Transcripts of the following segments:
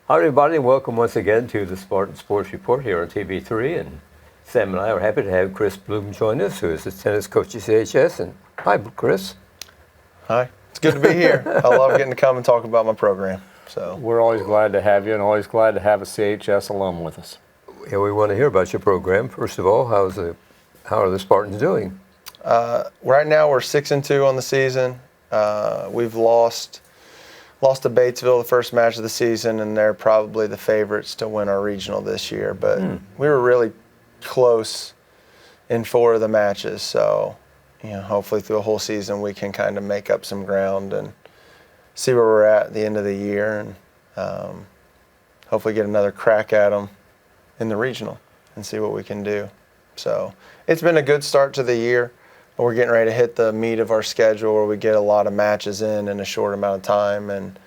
Hi, everybody, and welcome once again to the Spartan Sports Report here on TV3. And Sam and I are happy to have Chris Bloom join us, who is the tennis coach at CHS. And hi, Chris. Hi. It's good to be here. I love getting to come and talk about my program. So we're always glad to have you, and always glad to have a CHS alum with us. Yeah, we want to hear about your program. First of all, how are the Spartans doing? Right now we're 6-2 on the season. We've lost to Batesville the first match of the season, and they're probably the favorites to win our regional this year. But we were really close in 4 of the matches. So, hopefully through a whole season we can kind of make up some ground and see where we're at the end of the year, and hopefully get another crack at them in the regional and see what we can do. So it's been a good start to the year. We're getting ready to hit the meat of our schedule where we get a lot of matches in a short amount of time, and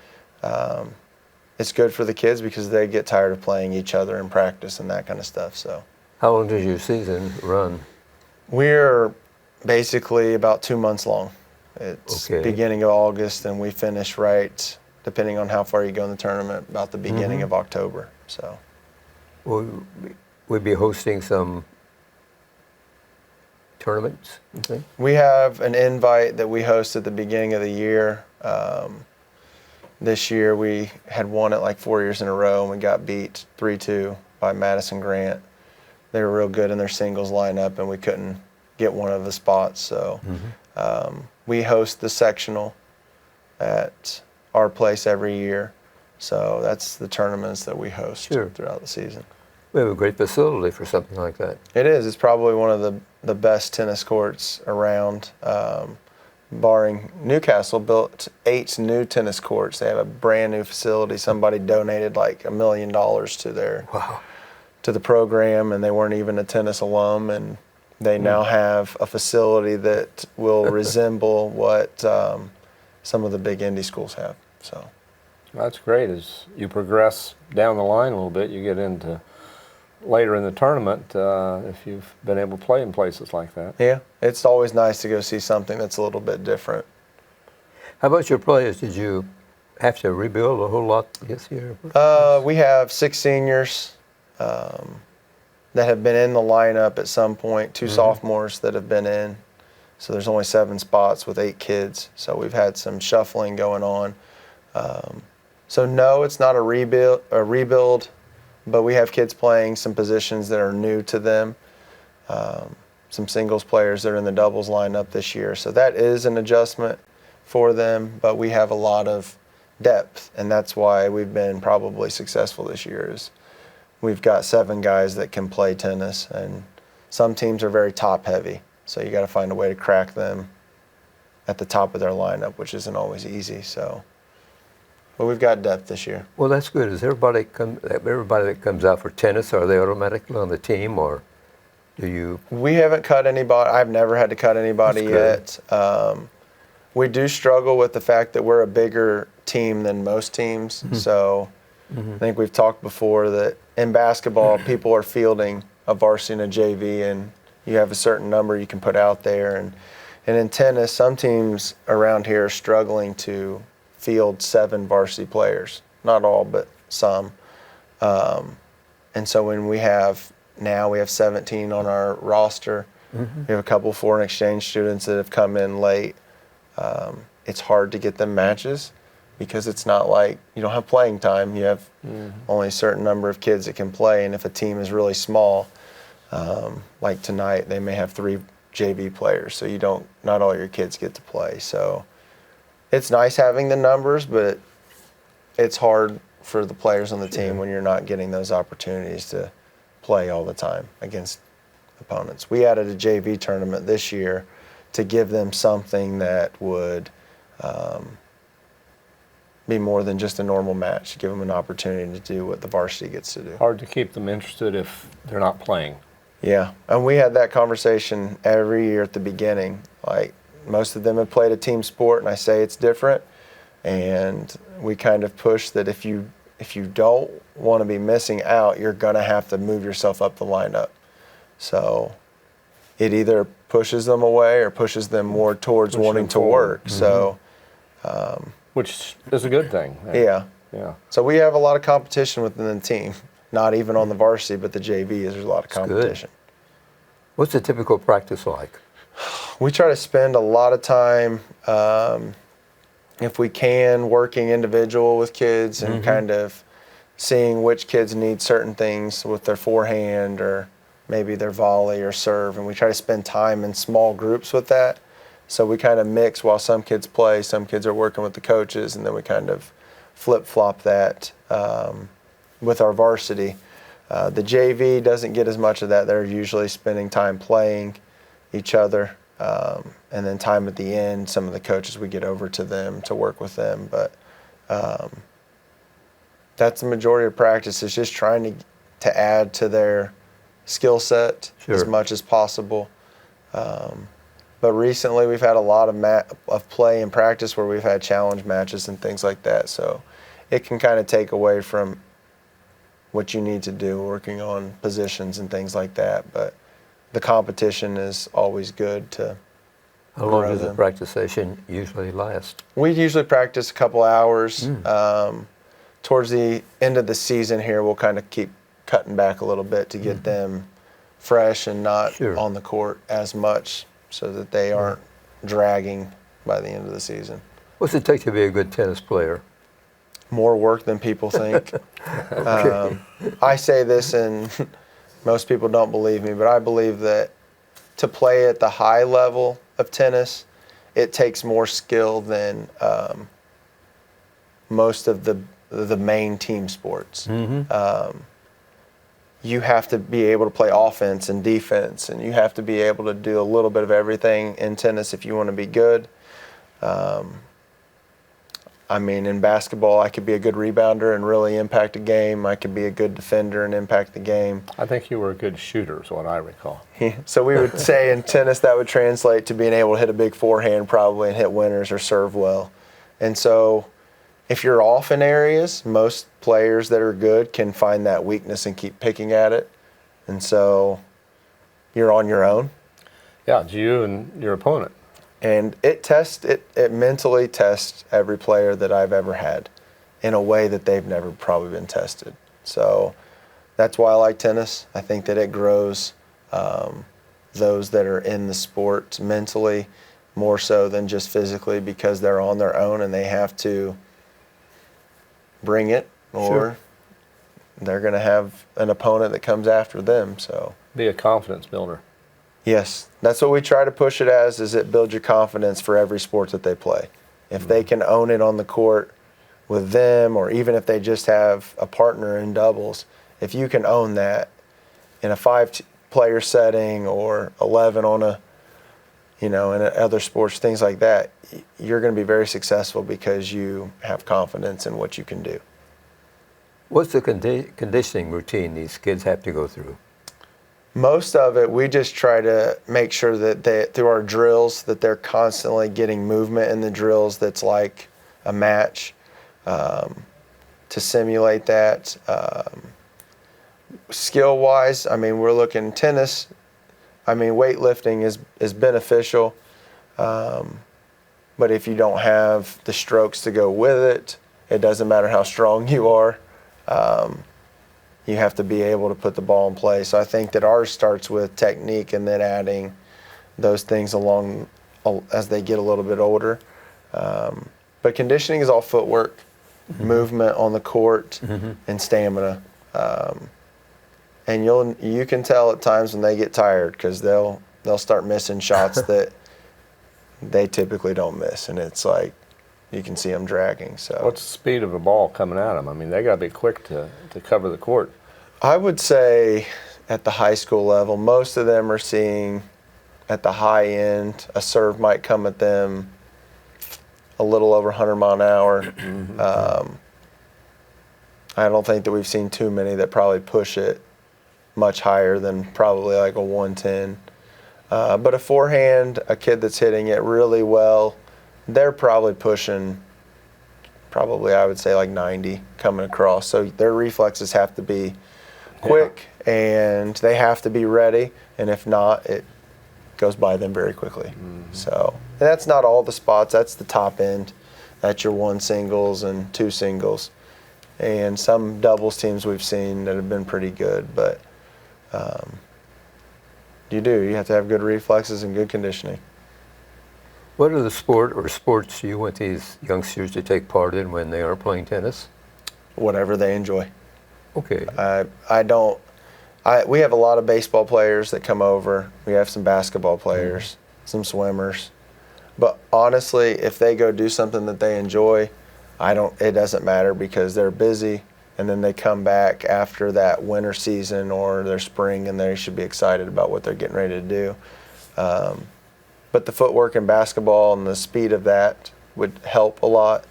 it's good for the kids because they get tired of playing each other in practice and that kind of stuff. So, how long does your season run? We're basically about 2 months long. It's beginning of August, and we finish right, depending on how far you go in the tournament, about the beginning of October. So, we'll be hosting some tournaments, you think? We have an invite that we host at the beginning of the year. This year we had won it like 4 years in a row, and we got beat 3-2 by Madison Grant. They were real good in their singles lineup, and we couldn't get one of the spots. So we host the sectional at our place every year. So that's the tournaments that we host throughout the season. We have a great facility for something like that. It is. It's probably one of the best tennis courts around, barring Newcastle built 8 new tennis courts. They have a brand new facility. Somebody donated like $1 million to the program, and they weren't even a tennis alum, and they now have a facility that will resemble what some of the big indie schools have. So that's great. As you progress down the line a little bit, you get into later in the tournament, if you've been able to play in places like that. Yeah, it's always nice to go see something that's a little bit different. How about your players? Did you have to rebuild a whole lot this year? We have 6 seniors that have been in the lineup at some point, 2 sophomores that have been in. So there's only 7 spots with 8 kids. So we've had some shuffling going on. So no, it's not a rebuild. But we have kids playing some positions that are new to them, some singles players that are in the doubles lineup this year. So that is an adjustment for them, but we have a lot of depth, and that's why we've been probably successful this year. Is we've got 7 guys that can play tennis, and some teams are very top-heavy, so you got to find a way to crack them at the top of their lineup, which isn't always easy. So. But we've got depth this year. Well, that's good. Is everybody that comes out for tennis, are they automatically on the team, or do you? We haven't cut anybody. I've never had to cut anybody yet. We do struggle with the fact that we're a bigger team than most teams. So I think we've talked before that in basketball, people are fielding a varsity and a JV, and you have a certain number you can put out there. And in tennis, some teams around here are struggling to field 7 varsity players, not all, but some. And so when we have 17 on our roster. We have a couple foreign exchange students that have come in late. It's hard to get them matches because it's not like you don't have playing time. You have only a certain number of kids that can play, and if a team is really small, like tonight, they may have 3 JV players, so not all your kids get to play. So it's nice having the numbers, but it's hard for the players on the team when you're not getting those opportunities to play all the time against opponents. We added a JV tournament this year to give them something that would be more than just a normal match, give them an opportunity to do what the varsity gets to do. Hard to keep them interested if they're not playing. Yeah, and we had that conversation every year at the beginning. Like, most of them have played a team sport, and I say it's different. And we kind of push that if you don't want to be missing out, you're going to have to move yourself up the lineup. So it either pushes them away or pushes them more towards wanting to work. So, which is a good thing. Yeah, Yeah. So we have a lot of competition within the team. Not even on the varsity, but the JV, there's a lot of competition. What's a typical practice like? We try to spend a lot of time, if we can, working individual with kids and kind of seeing which kids need certain things with their forehand or maybe their volley or serve. And we try to spend time in small groups with that. So we kind of mix while some kids play, some kids are working with the coaches, and then we kind of flip-flop that with our varsity. The JV doesn't get as much of that. They're usually spending time playing each other, and then time at the end, some of the coaches, we get over to them to work with them. But that's the majority of practice, is just trying to add to their skill set as much as possible. But recently we've had a lot of play and practice where we've had challenge matches and things like that. So it can kind of take away from what you need to do, working on positions and things like that. But the competition is always good to How long does a practice session usually last? We usually practice a couple hours. Towards the end of the season here, we'll kind of keep cutting back a little bit to get them fresh and not on the court as much so that they aren't dragging by the end of the season. What's it take to be a good tennis player? More work than people think. I say this and most people don't believe me, but I believe that to play at the high level of tennis, it takes more skill than most of the main team sports. You have to be able to play offense and defense, and you have to be able to do a little bit of everything in tennis if you want to be good. I mean, in basketball, I could be a good rebounder and really impact a game. I could be a good defender and impact the game. I think you were a good shooter is what I recall. So we would say in tennis that would translate to being able to hit a big forehand probably and hit winners or serve well. And so if you're off in areas, most players that are good can find that weakness and keep picking at it. And so you're on your own. Yeah, it's you and your opponent. And it mentally tests every player that I've ever had in a way that they've never probably been tested. So that's why I like tennis. I think that it grows those that are in the sport mentally more so than just physically, because they're on their own and they have to bring it, or they're going to have an opponent that comes after them. So be a confidence builder. Yes, that's what we try to push it as, is it builds your confidence for every sport that they play. If they can own it on the court with them, or even if they just have a partner in doubles, if you can own that in a 5-player setting or 11 on in other sports, things like that, you're going to be very successful because you have confidence in what you can do. What's the conditioning routine these kids have to go through? Most of it, we just try to make sure that through our drills, that they're constantly getting movement in the drills that's like a match, to simulate that. Skill-wise, I mean, we're looking tennis. I mean, weightlifting is beneficial, but if you don't have the strokes to go with it, it doesn't matter how strong you are. You have to be able to put the ball in play. So I think that ours starts with technique and then adding those things along as they get a little bit older. But conditioning is all footwork, movement on the court, and stamina. And you can tell at times when they get tired, because they'll start missing shots that they typically don't miss, and it's like you can see them dragging. So what's the speed of the ball coming at them? I mean, they got to be quick to cover the court. I would say at the high school level, most of them are seeing at the high end, a serve might come at them a little over 100 mile an hour. I don't think that we've seen too many that probably push it much higher than probably like a 110. But a forehand, a kid that's hitting it really well, they're probably pushing, I would say like 90 coming across. So their reflexes have to be quick, and they have to be ready, and if not, it goes by them very quickly. So and that's not all the spots. That's the top end. That's your 1 singles and 2 singles. and some doubles teams we've seen that have been pretty good. But you have to have good reflexes and good conditioning. What are the sports you want these youngsters to take part in when they are playing tennis? Whatever they enjoy. Okay. We have a lot of baseball players that come over. We have some basketball players, some swimmers. But honestly, if they go do something that they enjoy, it doesn't matter because they're busy, and then they come back after that winter season or their spring, and they should be excited about what they're getting ready to do. But the footwork in basketball and the speed of that would help a lot.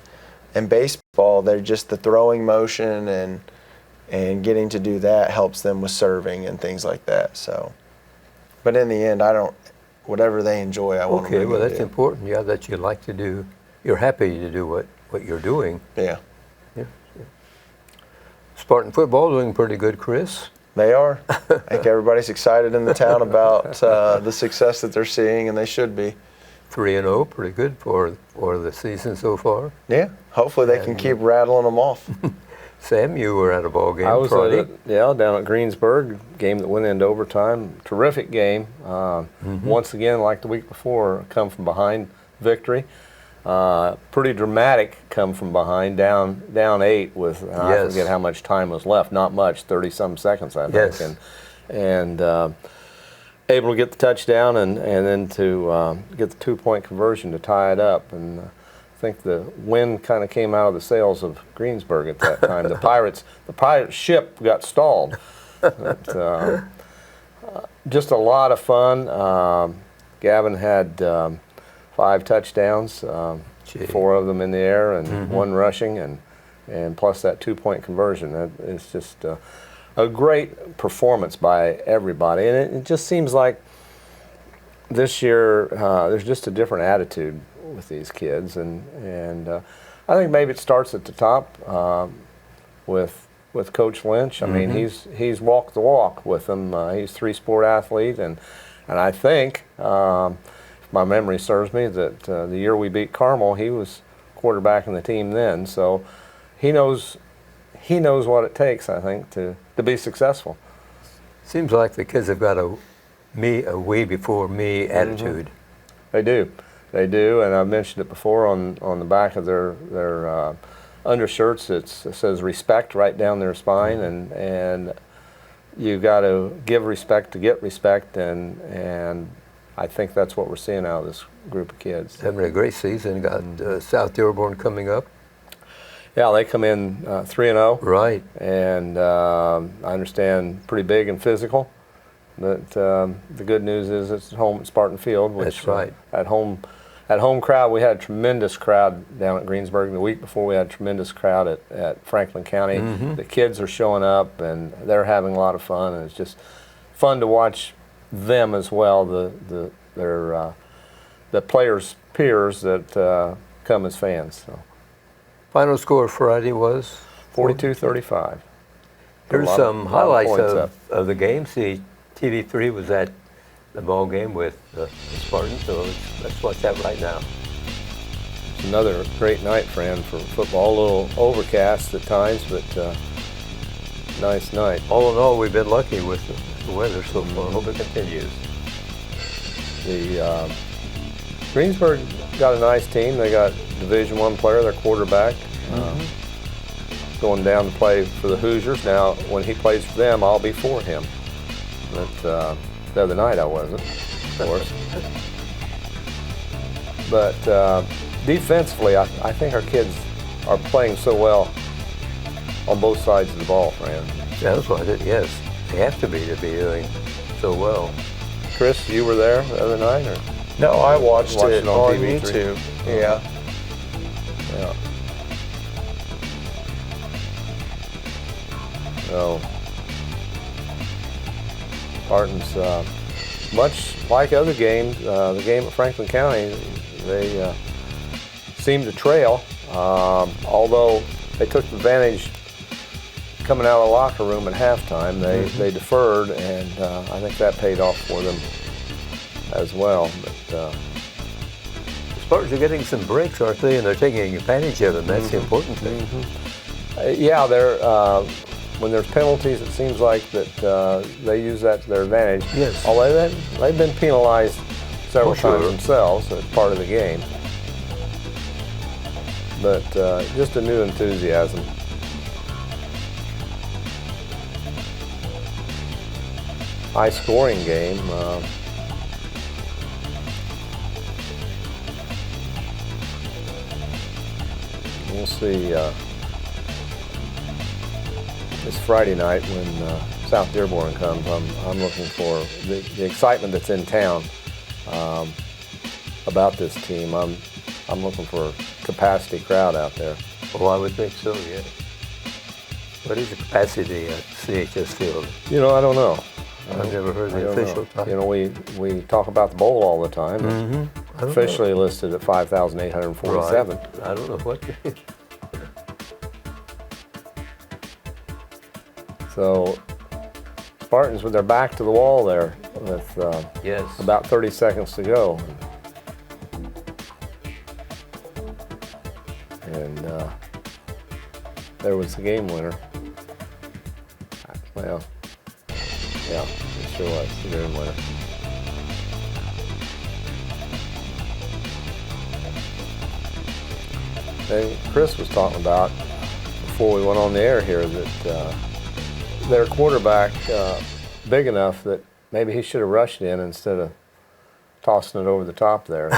In baseball, they're just the throwing motion and getting to do that helps them with serving and things like that. So, but in the end, whatever they enjoy, I want them to Okay, well, that's do. important. Yeah, that you like to do. You're happy to do what you're doing. Yeah, Yeah. Spartan football doing pretty good, Chris. they are. I think everybody's excited in the town about the success that they're seeing, and they should be. 3-0, pretty good for the season so far. Yeah, hopefully they can keep rattling them off. Sam, you were at a ball game I was Friday. down at Greensburg, game that went into overtime. Terrific game. Once again, like the week before, come from behind victory. Pretty dramatic come from behind, down 8 with I Yes. forget how much time was left. Not much, 30-some seconds, I think. Yes. And able to get the touchdown and then to get the 2-point conversion to tie it up. And I think the wind kind of came out of the sails of Greensburg at that time. The Pirates ship got stalled. But, just a lot of fun. Gavin had 5 touchdowns, 4 of them in the air and 1 rushing, and plus that 2-point conversion. It's just a great performance by everybody, and it just seems like this year there's just a different attitude with these kids, and I think maybe it starts at the top with Coach Lynch. I mean, he's walked the walk with them. He's a 3-sport athlete, and I think, if my memory serves me, that the year we beat Carmel, he was quarterbacking the team then, so he knows what it takes, I think, to be successful. Seems like the kids have got a way before me attitude. They do, and I've mentioned it before on the back of their undershirts. It says respect right down their spine, and you got to give respect to get respect, and I think that's what we're seeing out of this group of kids. Having a great season. Got South Dearborn coming up. Yeah, they come in 3-0. Right. And I understand pretty big and physical. But the good news is it's at home at Spartan Field, which That's right. At home crowd, we had a tremendous crowd down at Greensburg. The week before, we had a tremendous crowd at Franklin County. The kids are showing up, and they're having a lot of fun, and it's just fun to watch them as well, the players' peers that come as fans. So. Final score Friday was 42-35. Here's some highlights of the game. See, TV3 was at the ball game with the Spartans, so let's watch that right now. Another great night, Fran, for football. A little overcast at times, but nice night. All in all, we've been lucky with the weather so far. Hope it continues. The Greensburg got a nice team. They got Division I player, their quarterback, going down to play for the Hoosiers. Now, when he plays for them, I'll be for him. But the other night I wasn't, of course. But defensively, I think our kids are playing so well on both sides of the ball, Fran. Sounds like it, yes. They have to be doing so well. Chris, you were there the other night, or? No, I watched it on TV3. YouTube. Yeah. Yeah. So, Spartans, much like other games, the game at Franklin County, they seemed to trail, although they took advantage coming out of the locker room at halftime. They deferred, and I think that paid off for them as well. But The Spartans are getting some breaks, aren't they? And they're taking advantage of them. That's the important thing. Yeah, they're when there's penalties, it seems like that they use that to their advantage. Yes. Although they've been penalized several times sure. themselves as part of the game. But just a new enthusiasm. High scoring game. We'll see. This Friday night when South Dearborn comes, I'm looking for the excitement that's in town about this team. I'm looking for a capacity crowd out there. Well, I would think so, yeah. What is the capacity at CHS Field? You know, I don't know. I've never heard I the don't official know. time. You know, we talk about the bowl all the time. I don't Officially listed at 5,847. Right. I don't know what. So Spartans with their back to the wall there with Yes. about 30 seconds to go. And there was the game winner. Well, yeah, it sure was the game winner. And Chris was talking about before we went on the air here that their quarterback big enough that maybe he should have rushed in instead of tossing it over the top there.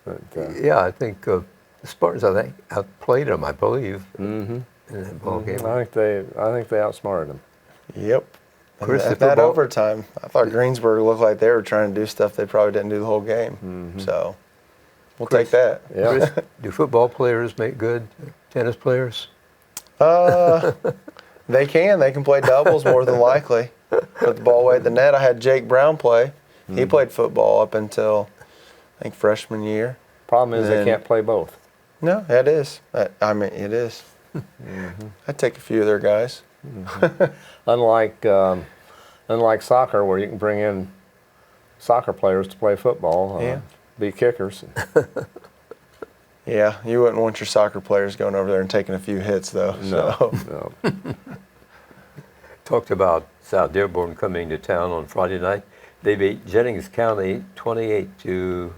But, Yeah, I think the Spartans, I think, outplayed them, I believe, in that ball game. I think they outsmarted him. Yep. And Chris, the at that football- overtime, I thought Greensburg looked like they were trying to do stuff they probably didn't do the whole game. So we'll take that. Yeah. Chris, do football players make good tennis players? They can play doubles more than likely. Put the ball away at the net. I had Jake Brown play. He played football up until I think freshman year. Problem is Then- they can't play both. No, it is. I mean, it is. I'd take a few of their guys. Unlike soccer, where you can bring in soccer players to play football, Yeah. be kickers. Yeah, you wouldn't want your soccer players going over there and taking a few hits, though. So. No. Talked about South Dearborn coming to town on Friday night. They beat Jennings County 28-0,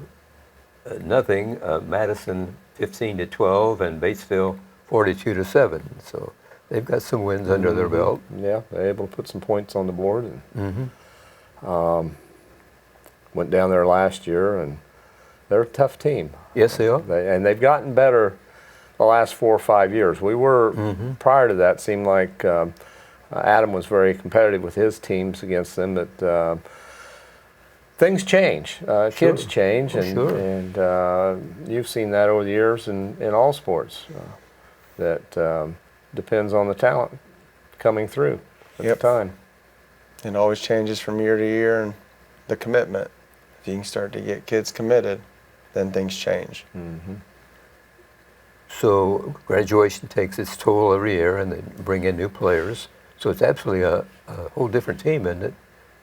Madison 15-12, and Batesville 42-7. So they've got some wins under their belt. Yeah, they're able to put some points on the board. And went down there last year, and they're a tough team. Yes, they are. They've gotten better the last 4 or 5 years. We were, prior to that, seemed like Adam was very competitive with his teams against them, but things change. Kids change, and you've seen that over the years in all sports. That depends on the talent coming through at the time. It always changes from year to year, and the commitment. If you can start to get kids committed, then things change. So graduation takes its toll every year, and they bring in new players. So it's absolutely a whole different team, isn't it,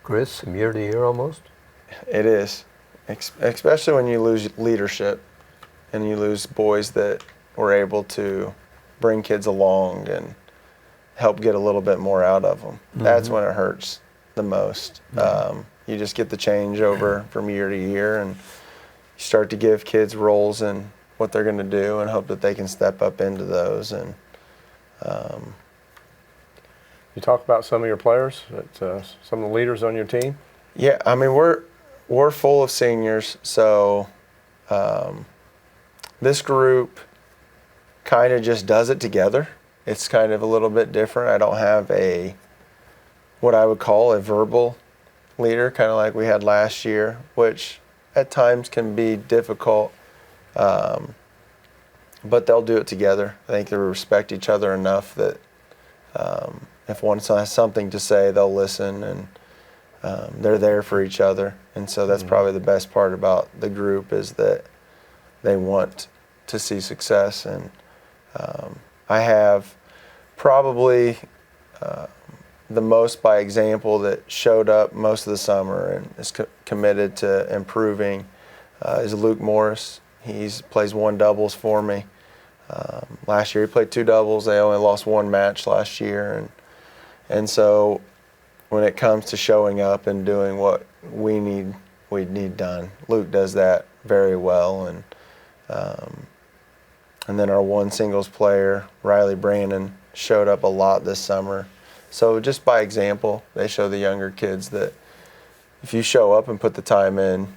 Chris, from year to year almost? It is, especially when you lose leadership and you lose boys that were able to bring kids along and help get a little bit more out of them. That's when it hurts the most. You just get the changeover from year to year, and you start to give kids roles in what they're going to do and hope that they can step up into those. And You talk about some of your players, some of the leaders on your team. yeah, I mean we're full of seniors, so this group kind of just does it together. It's kind of a little bit different. I don't have what I would call a verbal leader, kind of like we had last year, which at times can be difficult, but they'll do it together. I think they respect each other enough that if one has something to say, they'll listen, and they're there for each other. And so that's probably the best part about the group, is that they want to see success. And I have probably the most by example that showed up most of the summer and is committed to improving is Luke Morris. He plays one doubles for me. Last year he played 2 doubles. They only lost 1 match last year, and so when it comes to showing up and doing what we need done, Luke does that very well. And then our one singles player, Riley Brandon, showed up a lot this summer. So just by example, they show the younger kids that if you show up and put the time in,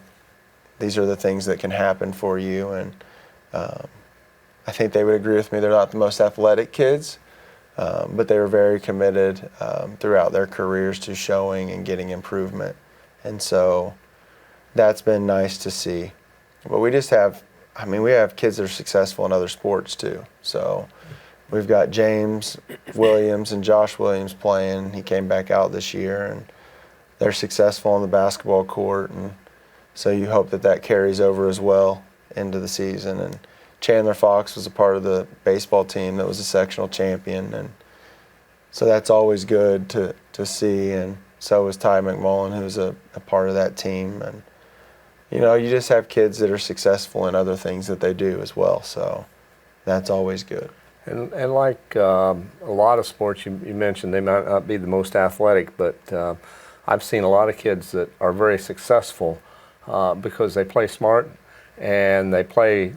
these are the things that can happen for you. And I think they would agree with me. They're not the most athletic kids, but they were very committed throughout their careers to showing and getting improvement. And so that's been nice to see. But we just have, we have kids that are successful in other sports too. So we've got James Williams and Josh Williams playing. He came back out this year, and they're successful on the basketball court. And so you hope that that carries over as well into the season. And Chandler Fox was a part of the baseball team that was a sectional champion. And so that's always good to see. And so was Ty McMullen, who's a part of that team. And you just have kids that are successful in other things that they do as well. So that's always good. And like a lot of sports you mentioned, they might not be the most athletic, but I've seen a lot of kids that are very successful because they play smart and they play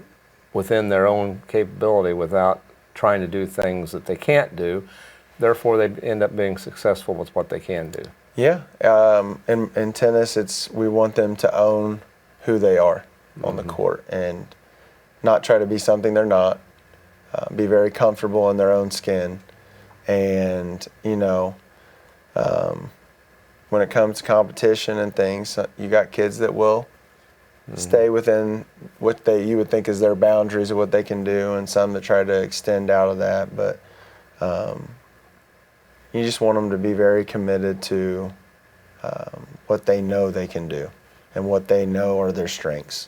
within their own capability without trying to do things that they can't do. Therefore, they end up being successful with what they can do. Yeah. In tennis, we want them to own who they are on the court and not try to be something they're not. Be very comfortable in their own skin. And, when it comes to competition and things, you got kids that will stay within what you would think is their boundaries of what they can do, and some that try to extend out of that. But you just want them to be very committed to what they know they can do and what they know are their strengths.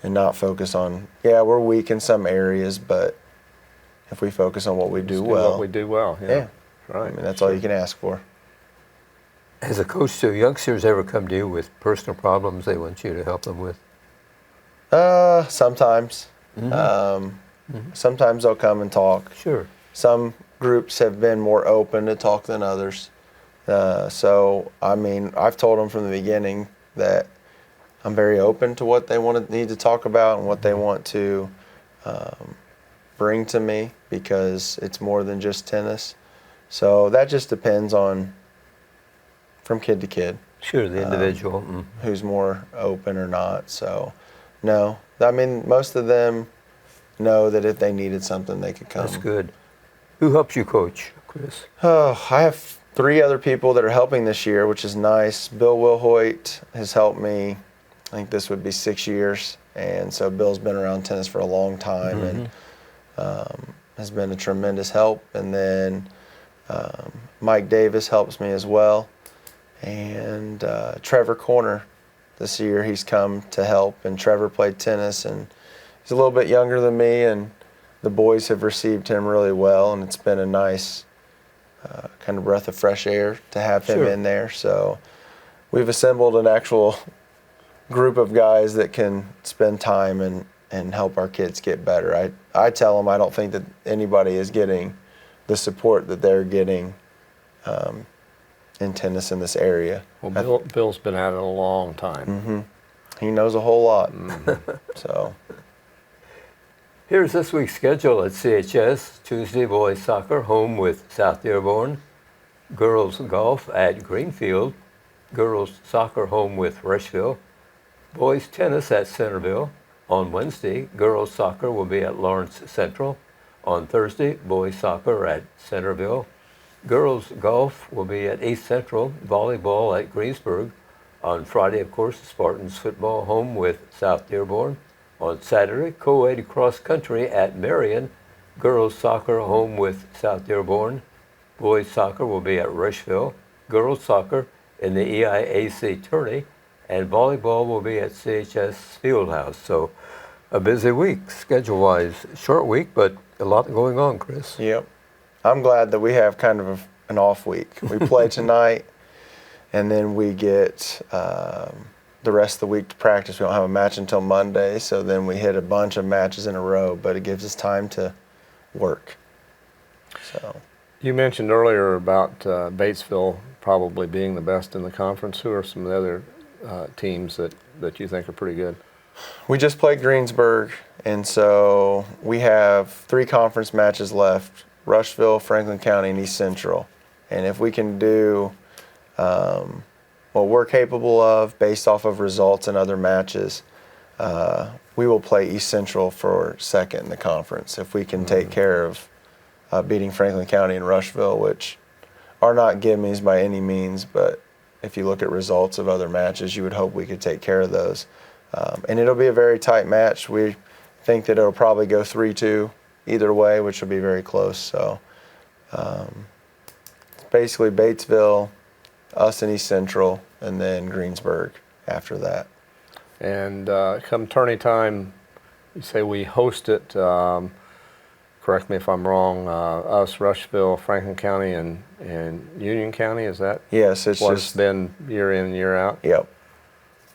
And not focus on, we're weak in some areas, but if we focus on what we do well. What we do well, yeah. Right. That's all you can ask for. As a coach, do youngsters ever come to you with personal problems they want you to help them with? Sometimes. Sometimes they'll come and talk. Sure. Some groups have been more open to talk than others. So, I've told them from the beginning that I'm very open to what they need to talk about and what they want to bring to me, because it's more than just tennis. So that just depends on from kid to kid. Sure, the individual. Who's more open or not. So, no. Most of them know that if they needed something, they could come. That's good. Who helps you coach, Chris? Oh, I have 3 other people that are helping this year, which is nice. Bill Wilhoit has helped me. I think this would be 6 years. And so Bill's been around tennis for a long time and has been a tremendous help. And then Mike Davis helps me as well. And Trevor Corner, this year he's come to help. And Trevor played tennis, and he's a little bit younger than me, and the boys have received him really well. And it's been a nice kind of breath of fresh air to have him in there. So we've assembled an actual group of guys that can spend time and help our kids get better. I tell them I don't think that anybody is getting the support that they're getting in tennis in this area. Well, Bill's been at it a long time. He knows a whole lot. So Here's this week's schedule at CHS. Tuesday, boys soccer, home with South Dearborn. Girls golf at Greenfield. Girls soccer, home with Rushville. Boys tennis at Centerville. On Wednesday, girls soccer will be at Lawrence Central. On Thursday, boys soccer at Centerville. Girls golf will be at East Central. Volleyball at Greensburg. On Friday, of course, Spartans football, home with South Dearborn. On Saturday, co-ed cross country at Marion. Girls soccer, home with South Dearborn. Boys soccer will be at Rushville. Girls soccer in the EIAC tourney. And volleyball will be at CHS Fieldhouse. So a busy week, schedule-wise. Short week, but a lot going on, Chris. Yep. I'm glad that we have kind of an off week. We play tonight, and then we get the rest of the week to practice. We don't have a match until Monday, so then we hit a bunch of matches in a row, but it gives us time to work. So You mentioned earlier about Batesville probably being the best in the conference. Who are some of the other teams that you think are pretty good? we just played Greensburg, and so we have 3 conference matches left: Rushville, Franklin County, and East Central. And if we can do what we're capable of based off of results in other matches, we will play East Central for second in the conference if we can take care of beating Franklin County and Rushville, which are not gimmies by any means, but if you look at results of other matches, you would hope we could take care of those. And it'll be a very tight match. We think that it'll probably go 3-2 either way, which will be very close. So it's basically Batesville, us in East Central, and then Greensburg after that. And come tourney time, you say we host it. Correct me if I'm wrong. Us, Rushville, Franklin County, and Union County. Is that? Yes, it's what's just been year in, year out. Yep.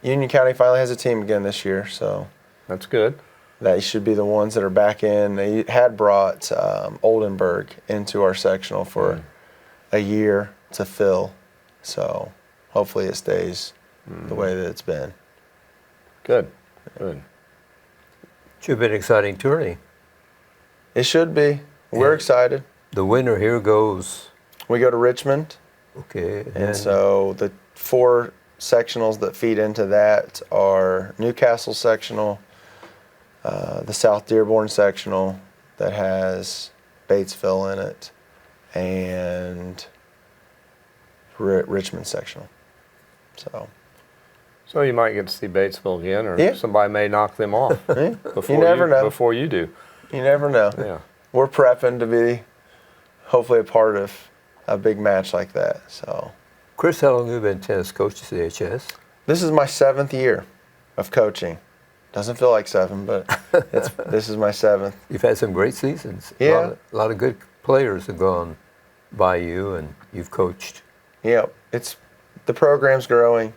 Union County finally has a team again this year, so That's good. that should be the ones that are back in. They had brought Oldenburg into our sectional for a year to fill, so hopefully it stays the way that it's been. Good. Good. Should be an exciting tourney. It should be. We're Yeah. excited. The winner here goes, We go to Richmond, okay, and so the 4 sectionals that feed into that are Newcastle sectional, the South Dearborn sectional that has Batesville in it, and Richmond sectional. So you might get to see Batesville again, or Yeah. somebody may knock them off Yeah, before you never know. Before you do. You never know. Yeah. We're prepping to be hopefully a part of a big match like that. So Chris, how long have you been tennis coach at CHS? this is my 7th year of coaching. Doesn't feel like 7, but this is my 7th. You've had some great seasons. Yeah. A lot of good players have gone by you, and you've coached. Yeah, the program's growing.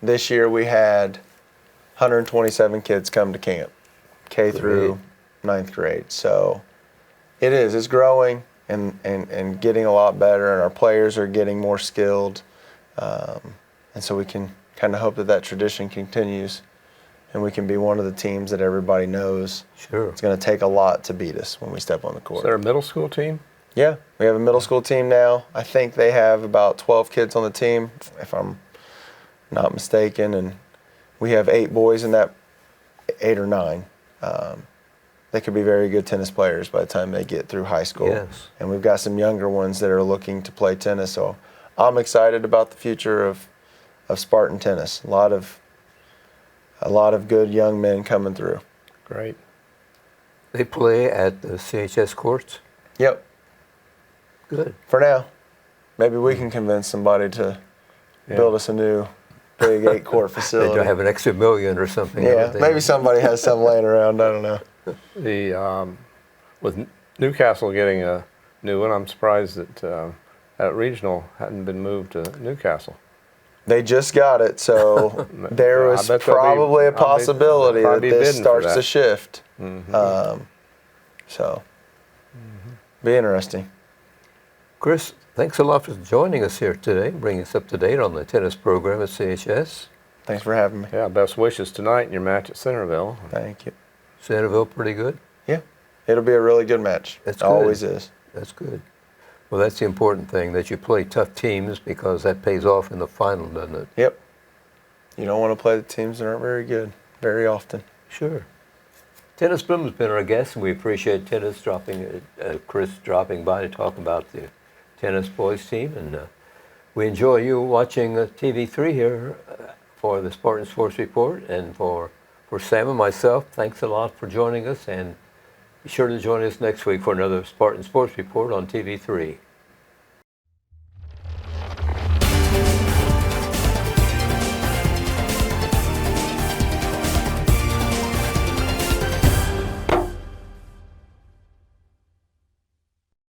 This year we had 127 kids come to camp, K through 9th grade. So it's growing and getting a lot better, and our players are getting more skilled. And so we can kind of hope that tradition continues, and we can be one of the teams that everybody knows. Sure. It's going to take a lot to beat us when we step on the court. Is there a middle school team? Yeah, we have a middle school team now. I think they have about 12 kids on the team, if I'm not mistaken, and we have 8 boys in that, 8 or 9. They could be very good tennis players by the time they get through high school. Yes. And we've got some younger ones that are looking to play tennis, so I'm excited about the future of Spartan tennis. A lot of good young men coming through. Great. They play at the CHS courts? Yep. Good. For now. Maybe we can convince somebody to build us a new big 8-court They facility. don't have an extra million or something. Yeah, don't they? maybe somebody has some laying around. I don't know. With Newcastle getting a new one, I'm surprised that at regional hadn't been moved to Newcastle. They just got it, so there I was bet they'll be- probably a I'll be- possibility they'll that probably be this bidding for starts that. to shift. Mm-hmm. So, be interesting. Chris, thanks a lot for joining us here today, bringing us up to date on the tennis program at CHS. Thanks for having me. Yeah, best wishes tonight in your match at Centerville. Thank you. Centerville, pretty good? Yeah, it'll be a really good match. That's It good. always is. That's good. Well, that's the important thing, that you play tough teams, because that pays off in the final, doesn't it? Yep. You don't want to play the teams that aren't very good very often. Sure. Tennis Bloom's been our guest, and we appreciate Chris dropping by to talk about the tennis boys team. And we enjoy you watching TV3 here for the Spartan Sports Report. And for Sam and myself, thanks a lot for joining us. And be sure to join us next week for another Spartan Sports Report on TV3.